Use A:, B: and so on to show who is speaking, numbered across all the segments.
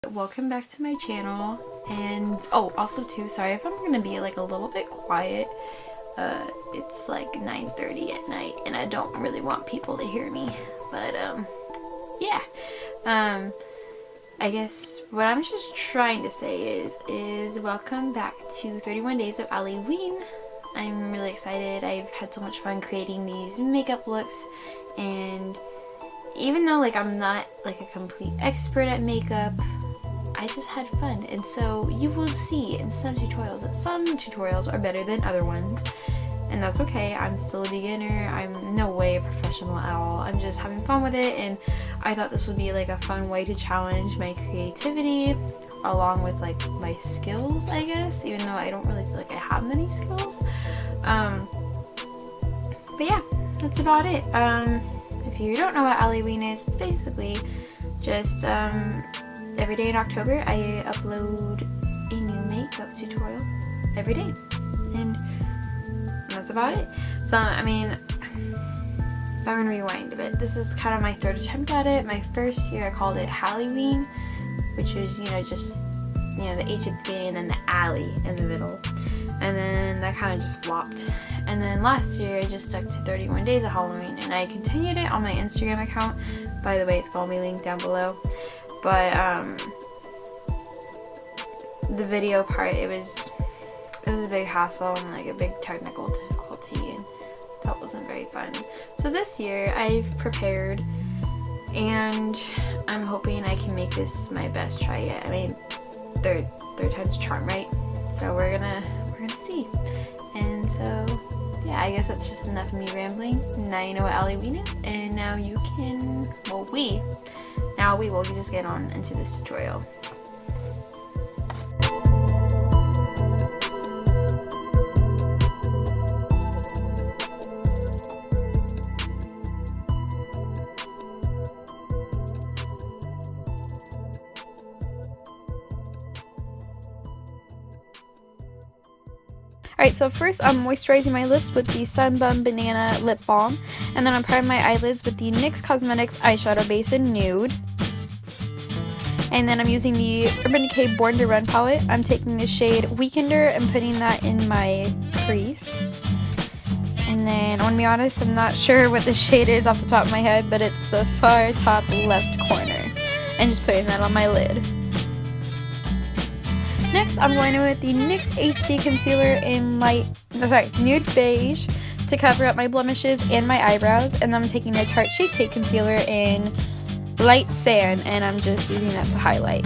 A: Welcome back to my channel. And also too, sorry if I'm gonna be like a little bit quiet. It's like 9:30 at night and I don't really want people to hear me, but yeah. I guess what I'm just trying to say is welcome back to 31 days of Allieween. I'm really excited. I've had so much fun creating these makeup looks, and even though like I'm not like a complete expert at makeup, I just had fun. And so you will see in some tutorials that some tutorials are better than other ones, and that's okay. I'm still a beginner. I'm no way a professional at all. I'm just having fun with it, and I thought this would be like a fun way to challenge my creativity along with like my skills, I guess, even though I don't really feel like I have many skills. But yeah, that's about it. If you don't know what Allieween is, it's basically just every day in October I upload a new makeup tutorial every day, and that's about it. So I mean, if I'm gonna rewind a bit, this is kind of my third attempt at it. My first year I called it Allieween, which was, just the H at the beginning and then the alley in the middle, and then that kind of just flopped. And then last year I just stuck to 31 days of Halloween, and I continued it on my Instagram account. By the way, it's gonna be linked down below. But the video part, it was a big hassle and like a big technical difficulty, and that wasn't very fun. So this year I've prepared, and I'm hoping I can make this my best try yet. I mean, third time's a charm, right? So we're gonna see. And so yeah, I guess that's just enough of me rambling. Now you know what Allieween is, and now you can, we will just get on into this tutorial. Alright, so first I'm moisturizing my lips with the Sunbum Banana Lip Balm, and then I'm priming my eyelids with the NYX Cosmetics Eyeshadow Base in Nude. And then I'm using the Urban Decay Born to Run palette. I'm taking the shade Weekender and putting that in my crease. And then, I want to be honest, I'm not sure what the shade is off the top of my head, but it's the far top left corner. And just putting that on my lid. Next, I'm going in with the NYX HD Concealer in Nude Beige to cover up my blemishes and my eyebrows. And then I'm taking the Tarte Shape Tape Concealer in Light Sand, and I'm just using that to highlight.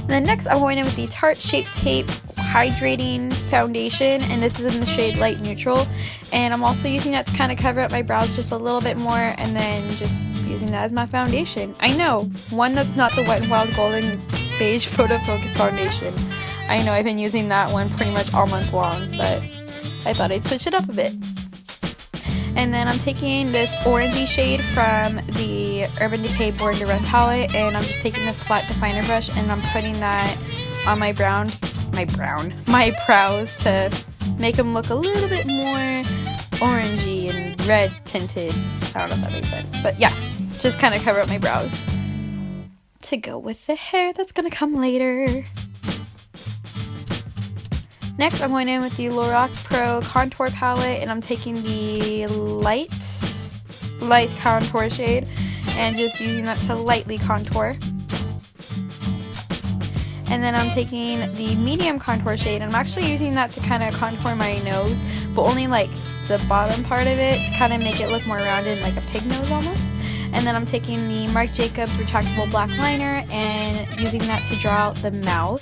A: And then next, I'm going in with the Tarte Shape Tape Hydrating Foundation, and this is in the shade Light Neutral. And I'm also using that to kind of cover up my brows just a little bit more, and then just using that as my foundation. I know, one that's not the Wet n Wild Golden Beige Photo Focus Foundation. I know I've been using that one pretty much all month long, but I thought I'd switch it up a bit. And then I'm taking this orangey shade from the Urban Decay Born to Run palette, and I'm just taking this flat definer brush and I'm putting that on my brows to make them look a little bit more orangey and red tinted. I don't know if that makes sense, but yeah, just kind of cover up my brows to go with the hair that's gonna come later. Next, I'm going in with the Lorac Pro Contour Palette, and I'm taking the light contour shade and just using that to lightly contour. And then I'm taking the medium contour shade, and I'm actually using that to kind of contour my nose, but only like the bottom part of it to kind of make it look more rounded, like a pig nose almost. And then I'm taking the Marc Jacobs Retractable Black Liner and using that to draw out the mouth.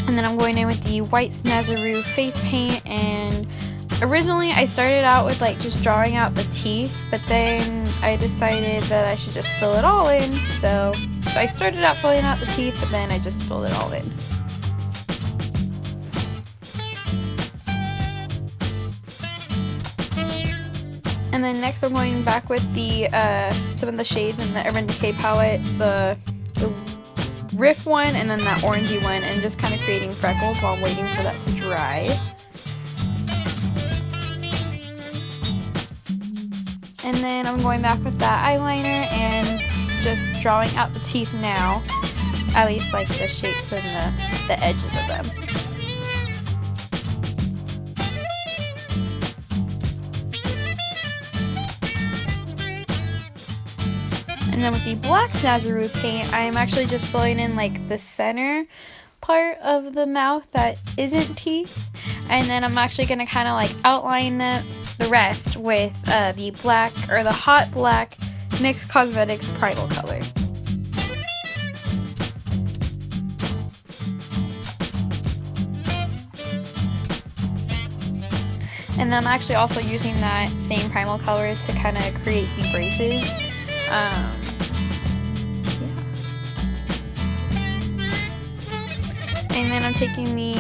A: And then I'm going in with the White Snazaroo face paint, and originally I started out with like just drawing out the teeth, but then I decided that I should just fill it all in. So I started out filling out the teeth, but then I just filled it all in. And then next I'm going back with the some of the shades in the Urban Decay palette, the Riff one and then that orangey one, and just kind of creating freckles while waiting for that to dry.
B: I'm going back with that eyeliner and just drawing out the teeth now. At least like the shapes and the edges of them. And then with the black Snazaroo paint, I am actually just filling in like the center part of the mouth that isn't teeth. And then I'm actually going to kind of like outline the rest with the black, or the hot black NYX Cosmetics Primal color. And then I'm actually also using that same primal color to kind of create the braces. Yeah. And then I'm taking the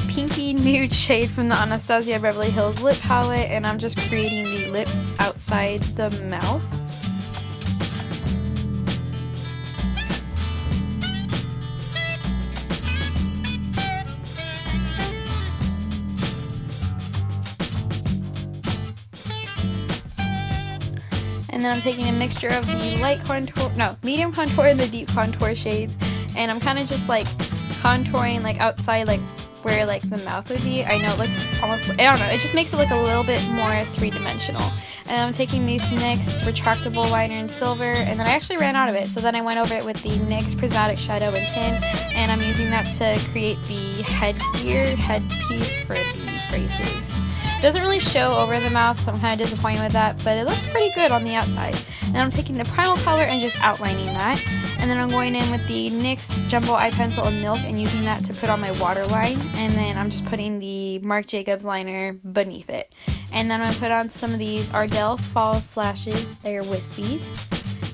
B: pinky nude shade from the Anastasia Beverly Hills lip palette, and I'm just creating the lips outside the mouth. And then I'm taking a mixture of the light contour, no, medium contour and the deep contour shades, and I'm kind of just like contouring like outside, like where like the mouth would be. I know it looks almost, I don't know, it just makes it look a little bit more three-dimensional. And I'm taking these NYX retractable liner in silver, and then I actually ran out of it, so then I went over it with the NYX Prismatic Shadow in tin, and I'm using that to create the headpiece for the braces. It doesn't really show over the mouth, so I'm kind of disappointed with that, but it looks pretty good on the outside. And I'm taking the primal color and just outlining that. And then I'm going in with the NYX Jumbo Eye Pencil in Milk and using that to put on my waterline. And then I'm just putting the Marc Jacobs liner beneath it. And then I'm going to put on some of these Ardell Falls Lashes. They're wispies.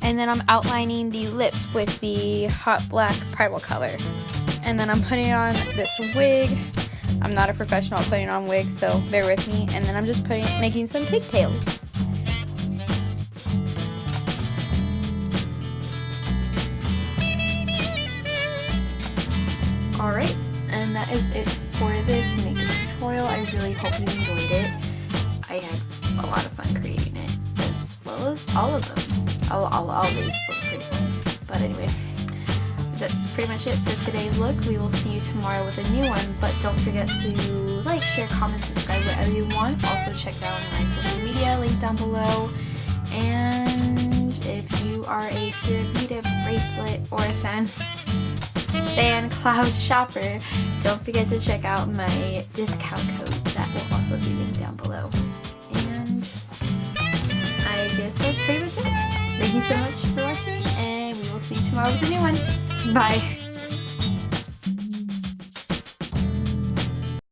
B: And then I'm outlining the lips with the hot black primal color. And then I'm putting on this wig. I'm not a professional at putting on wigs, so bear with me. And then I'm just making some pigtails.
A: Alright, and that is it for this makeup tutorial. I really hope you enjoyed it. I had a lot of fun creating it, as well as all of them. All these were pretty fun. But anyway, that's pretty much it for today's look. We will see you tomorrow with a new one, but don't forget to like, share, comment, subscribe, whatever you want. Also check out my social media, link down below. And if you are a Pure Vita bracelet or a SandCloud shopper, don't forget to check out my discount code that will also be linked down below. And I guess that's pretty much it. Thank you so much for watching, and we will see you tomorrow with a new one. Bye!